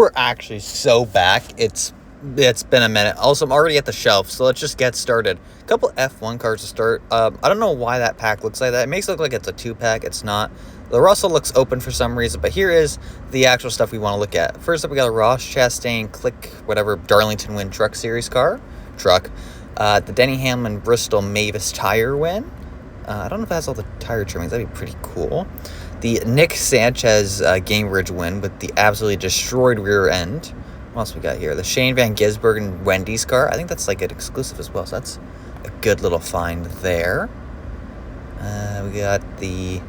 we're actually so back. It's been a minute. Also, I'm already at the shelf, so let's just get started. A couple F1 cars to start. I don't know why that pack looks like that. It makes it look like it's a 2-pack. It's not. The Russell looks open for some reason, but here is the actual stuff we want to look at. First up, we got a Ross Chastain Click, whatever, Darlington Win Truck Series car. The Denny Hamlin Bristol Mavis Tire Win. I don't know if it has all the tire trimmings. That'd be pretty cool. The Nick Sanchez Gamebridge win with the absolutely destroyed rear end. What else we got here? The Shane Van Gisbergen Wendy's car. I think that's like an exclusive as well, so that's a good little find there. We got the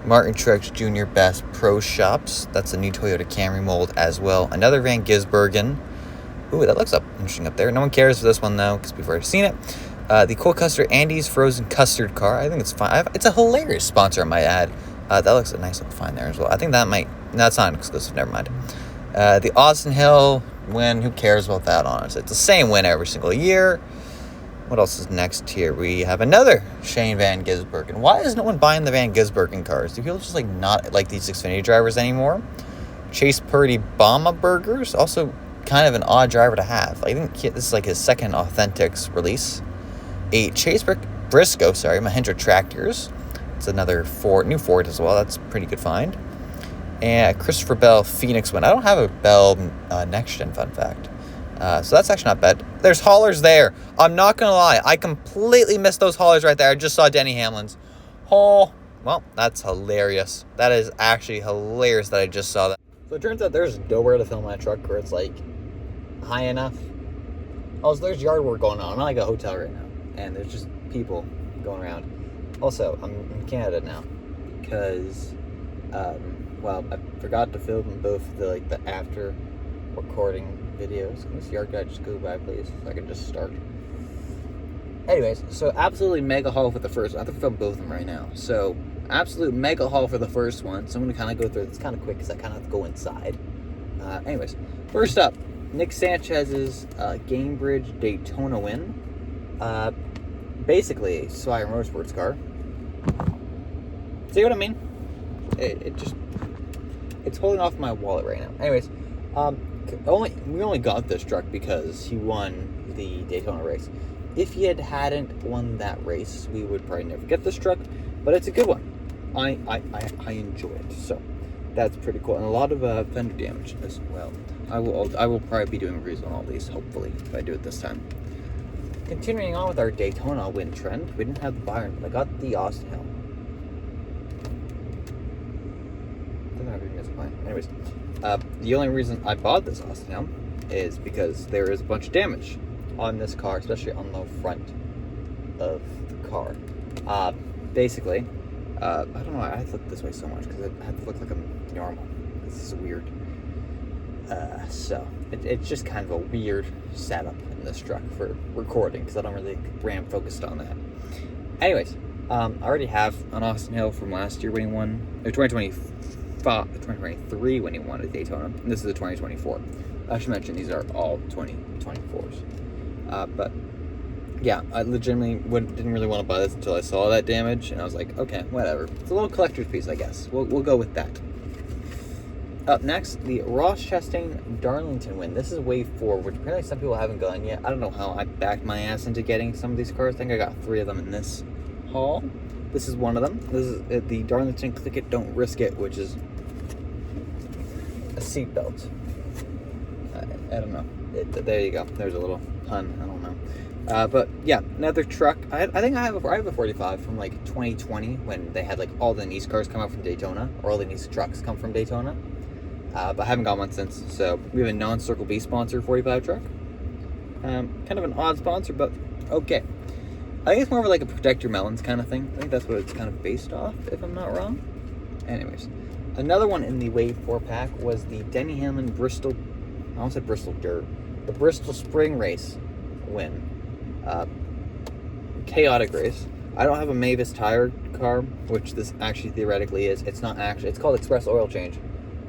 Martin Truex Jr. Best Pro Shops. That's a new Toyota Camry mold as well. Another Van Gisbergen. Ooh, that looks interesting up there. No one cares for this one, though, because we've already seen it. The Cole Custer Andy's Frozen Custard car. I think it's fine. It's a hilarious sponsor, I might add. That looks a nice little find there as well. I think that might... No, that's not an exclusive. Never mind. The Austin Hill win. Who cares about that, honestly? It's the same win every single year. What else is next here? We have another Shane Van Gisbergen. Why is no one buying the Van Gisbergen cars? Do people just like not like these Xfinity drivers anymore? Chase Purdy Bama Burgers. Also kind of an odd driver to have. I think this is like his second Authentics release. A Chase Briscoe, Mahindra Tractors. It's another new Ford as well. That's a pretty good find. And Christopher Bell Phoenix win. I don't have a Bell Next Gen, fun fact. So that's actually not bad. There's haulers there. I'm not going to lie. I completely missed those haulers right there. I just saw Denny Hamlin's. Oh, well, that's hilarious. That is actually hilarious that I just saw that. So it turns out there's nowhere to film my truck where it's like high enough. Oh, so there's yard work going on. I'm at like a hotel right now. And there's just people going around. Also, I'm in Canada now because, I forgot to film both the after recording videos. Can this yard guy just go by, please, so I can just start? Anyways, so absolutely mega haul for the first one. I have to film both of them right now. So, absolute mega haul for the first one. So I'm going to kind of go through this kind of quick because I kind of have to go inside. Anyways, first up, Nick Sanchez's Gamebridge Daytona win. Basically a Swire Motorsports car. See what I mean? It's holding off my wallet right now. Anyways, we only got this truck because he won the Daytona race. If he hadn't won that race, we would probably never get this truck. But it's a good one. I enjoy it. So that's pretty cool, and a lot of fender damage as well. I will probably be doing reviews on all these, hopefully, if I do it this time. Continuing on with our Daytona win trend, we didn't have the Byron, but I got the Austin Hill. Anyways, the only reason I bought this Austin Hill is because there is a bunch of damage on this car, especially on the front of the car. Basically, I don't know why I have to look this way so much because I have to look like I'm normal. This is weird. So it's just kind of a weird setup in this truck for recording because I don't really ram focused on that. Anyways, I already have an Austin Hill from last year when he won, 2023 when he won at Daytona. And this is the 2024. I should mention these are all 2024s. But yeah, I legitimately didn't really want to buy this until I saw that damage, and I was like, okay, whatever. It's a little collector's piece, I guess. We'll go with that. Up next, the Ross Chastain Darlington win. This is Wave 4, which apparently some people haven't gotten yet. I don't know how I backed my ass into getting some of these cars. I think I got 3 of them in this haul. This is one of them. This is the Darlington Click It, Don't Risk It, which is a seatbelt. I don't know. There you go. There's a little pun. I don't know. But yeah, another truck. I think I have a 45 from like 2020 when they had like all the Nice cars come out from Daytona, or all the Nice trucks come from Daytona. But I haven't got one since. So we have a non-Circle B sponsor 45 truck. Kind of an odd sponsor, but okay. I think it's more of like a Protect Your Melons kind of thing. I think that's what it's kind of based off, if I'm not wrong. Anyways, another one in the Wave 4 pack was the Denny Hamlin Bristol, I almost said Bristol Dirt, the Bristol Spring Race win. Chaotic race. I don't have a Mavis Tire car, which this actually theoretically is. It's not actually, it's called Express Oil Change.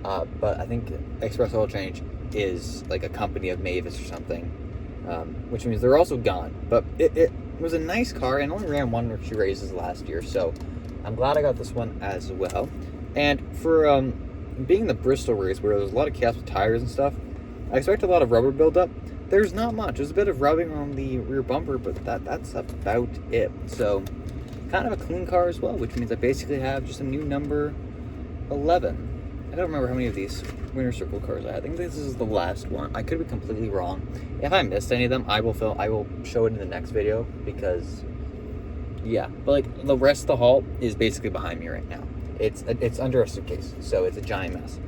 But I think Express Oil Change is like a company of Mavis or something, which means they're also gone. But it was a nice car and only ran 1 or 2 races last year, so I'm glad I got this one as well. And for being the Bristol race where there's a lot of chaos with tires and stuff, I expect a lot of rubber buildup. There's not much. There's a bit of rubbing on the rear bumper, but that's about it. So, kind of a clean car as well, which means I basically have just a new number 11. I don't remember how many of these Winter Circle cars I had. I think this is the last one. I could be completely wrong. If I missed any of them, I will show it in the next video because, yeah. But like the rest of the haul is basically behind me right now. It's under a suitcase, so it's a giant mess.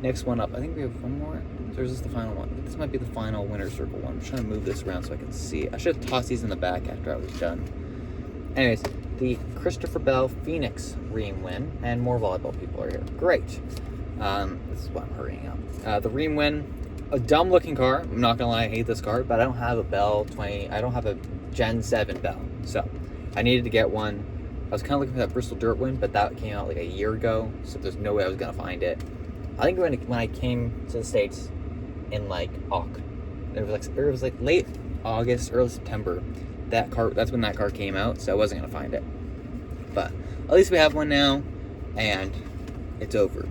Next one up, I think we have one more. Or is this the final one? This might be the final Winter Circle one. I'm trying to move this around so I can see it. I should have tossed these in the back after I was done. Anyways, the Christopher Bell Phoenix Ream win, and more volleyball people are here. Great. This is why I'm hurrying up. The Ream win, a dumb looking car. I'm not gonna lie, I hate this car, but I don't have a Bell 20. I don't have a Gen 7 Bell, so I needed to get one. I was kind of looking for that Bristol Dirt win, but that came out like a year ago, so there's no way I was gonna find it. I think when I came to the States in like it was like late August, early September. That's when that car came out, so I wasn't gonna find it. But at least we have one now, and it's over.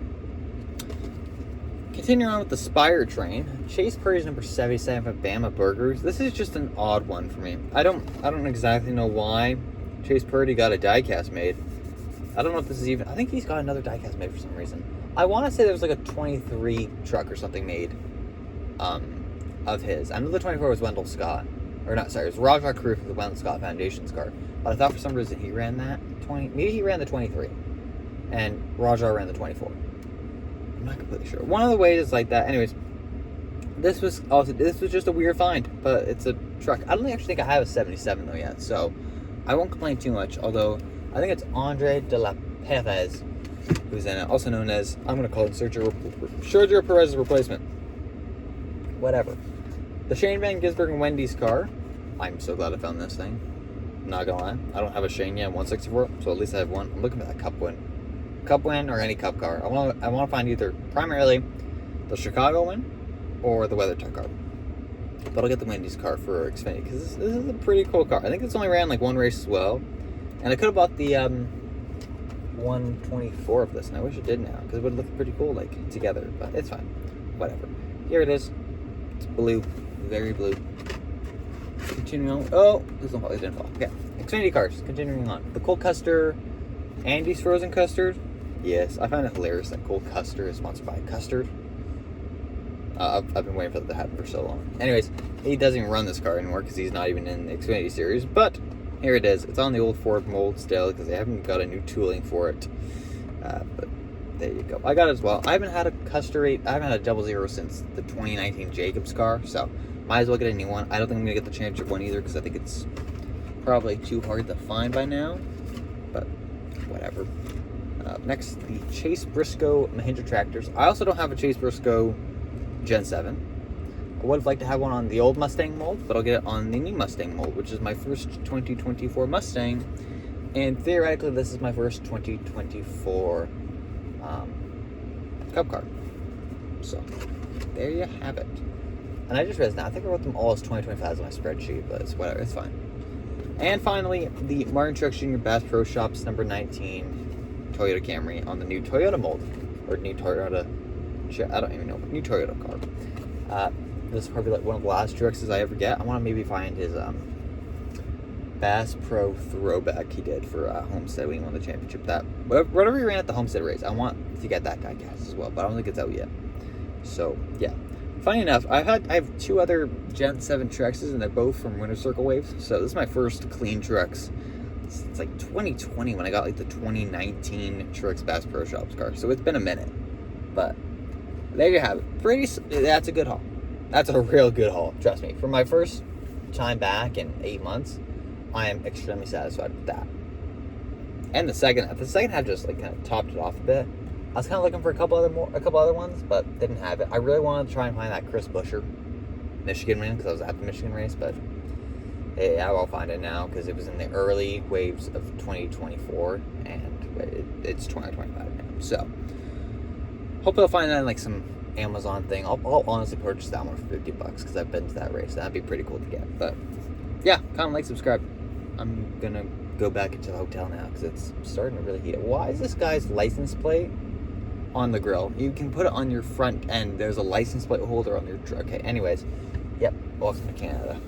Continuing on with the Spire train, Chase Prairie's number 77 for Bama Burgers. This is just an odd one for me. I don't exactly know why Chase Prairie got a diecast made. I don't know if this is even. I think he's got another diecast made for some reason. I want to say there was like a 23 truck or something made of his. I know the 24 was Wendell Scott. Or not, sorry, it was Rajah Carew for the Wendell Scott Foundation's car. But I thought for some reason he ran that 20. Maybe he ran the 23. And Rajah ran the 24. I'm not completely sure. One of the ways is like that. Anyways, this was just a weird find. But it's a truck. I don't actually think I have a 77 though yet. So I won't complain too much. Although I think it's Andre de la Perez who's in it, also known as, I'm going to call him Sergio Perez's replacement. Whatever. The Shane Van Gisbergen and Wendy's car. I'm so glad I found this thing. I'm not going to lie. I don't have a Shane yet, 164, so at least I have one. I'm looking for that Cup win or any Cup car. I want to find either primarily the Chicago win or the WeatherTech car. But I'll get the Wendy's car for Xfinity because this is a pretty cool car. I think it's only ran like one race as well. And I could have bought the 124 of this, and I wish it did now because it would look pretty cool like together, but it's fine. Whatever. Here it is. It's blue. Very blue. Continuing on. Oh, this one probably didn't fall. Okay. Xfinity cars. Continuing on. The Cole Custer. Andy's Frozen Custard. Yes, I find it hilarious that Cole Custer is sponsored by Custard. I've been waiting for that to happen for so long. Anyways, he doesn't even run this car anymore because he's not even in the Xfinity series, but here it is. It's on the old Ford mold still because they haven't got a new tooling for it. But there you go. I got it as well. I haven't had a Custer 8. I haven't had a 00 since the 2019 Jacobs car, so might as well get a new one. I don't think I'm going to get the championship one either because I think it's probably too hard to find by now. But whatever. Next, the Chase Briscoe Mahindra tractors. I also don't have a Chase Briscoe Gen 7. I would have liked to have one on the old Mustang mold, but I'll get it on the new Mustang mold, which is my first 2024 Mustang. And theoretically, this is my first 2024 Cup car. So, there you have it. And I just realized now, I think I wrote them all as 2025 as my spreadsheet, but it's whatever, it's fine. And finally, the Martin Truex Jr. Bass Pro Shops number 19 Toyota Camry on the new Toyota mold, or new Toyota, I don't even know, new Toyota car. This is probably like one of the last Truexes I ever get. I want to maybe find his Bass Pro throwback he did for Homestead when he won the championship. That whatever he ran at the Homestead race, I want to get that diecast as well, but I don't think it's out yet. So yeah. Funny enough, I have two other Gen 7 Truexes, and they're both from Winter Circle Waves. So this is my first clean Truex. It's like 2020 when I got like the 2019 Truex Bass Pro Shops car. So it's been a minute, but there you have it. That's a good haul. That's a real good haul. Trust me. For my first time back in 8 months, I am extremely satisfied with that. And the second half just like kind of topped it off a bit. I was kind of looking for a couple other ones, but didn't have it. I really wanted to try and find that Chris Buescher Michigan win because I was at the Michigan race, but yeah, I'll find it now because it was in the early waves of 2024 and it's 2025 now. So hopefully I'll find that in like some Amazon thing. I'll honestly purchase that one for $50 because I've been to that race. That'd be pretty cool to get. But yeah, comment, like, subscribe. I'm gonna go back into the hotel now because it's starting to really heat up. Why is this guy's license plate on the grill. You can put it on your front end. There's a license plate holder on your truck. Okay, anyways. Yep, welcome to Canada.